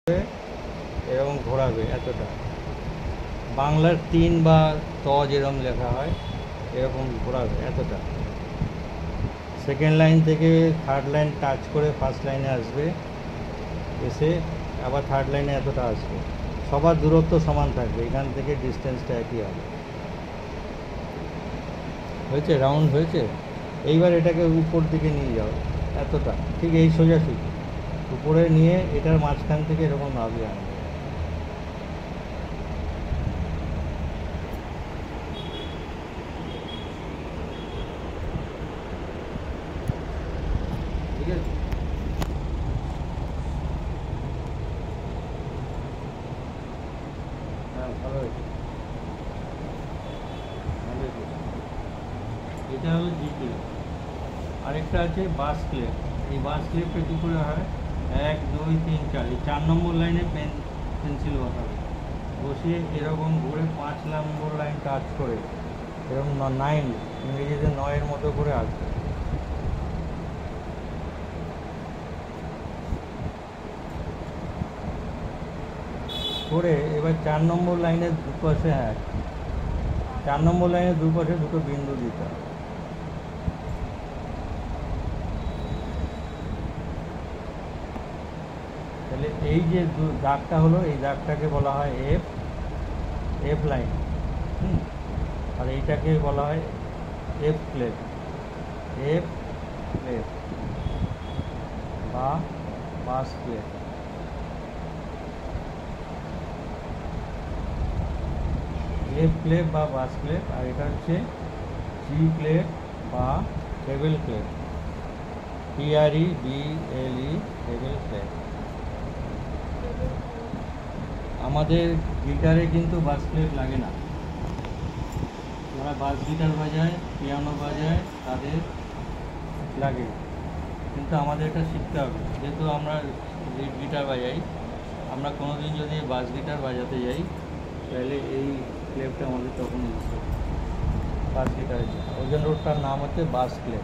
এরকম ঘোরাবে এতটা, বাংলার ৩ বা ত যেরকম লেখা হয় এরকম ঘোরাবে এতটা। সেকেন্ড লাইন থেকে থার্ড লাইন টাচ করে ফার্স্ট লাইনে আসবে, এসে আবার থার্ড লাইনে এতটা আসবে। সবার দূরত্ব সমান থাকবে, এখান থেকে ডিস্টেন্সটা একই হবে। হয়েছে? রাউন্ড হয়েছে। এইবার এটাকে উপর দিকে নিয়ে যাও এতটা, ঠিক এই সোজাসুজি উপরে নিয়ে এটার মাঝখান থেকে এরকম নামিয়ে আনবে। ঠিক আছে? হ্যাঁ, ভালো হয়েছে, ভালো হয়েছে। এটা হলো জি ক্লেপ। আরেকটা আছে বাস ক্লেপ। এই বাস ক্লেপটা কী করে হয়? ১ ২ ৩ ৪, এই ৪ নম্বর লাইনে পেন্সিল বসাবে, বসিয়ে এরকম ঘুরে ৫ নম্বর লাইন টাচ করে এরকম 9, ইংরেজিতে ৯-এর মতো করে আসবে। করে এবার ৪ নম্বর লাইনের দুপাশে, হ্যাঁ ৪ নম্বর লাইনের দুপাশে দুটো বিন্দু দিতে হবে। তাহলে এই যে দাগটা হলো, এই দাগটাকে বলা হয় এফ লাইন। আর এইটাকে বলা হয় এফ ক্লেপ, এফ ক্লেপ বা বাস ক্লেপ। এফ ক্লেপ বা বাস ক্লেপ। আর এটা হচ্ছে জি ক্লেপ বা টেবিল ক্লেপ, TREBLE, টেবিল ক্লেপ। আমাদের গিটারে কিন্তু বাস ক্লেপ লাগে না। যারা বাস গিটার বাজায়, পিয়ানো বাজায়, তাদের লাগে, কিন্তু আমাদের এটা শিখতে হবে। যেহেতু আমরা লিড গিটার বাজাই, আমরা কোনো দিন যদি বাস গিটার বাজাতে যাই তাহলে এই ক্লেপটা আমাদের তখন ইউজ করবে বাস গিটারের জন্য। ওই জন্য ওটার নাম হচ্ছে বাস ক্লেপ।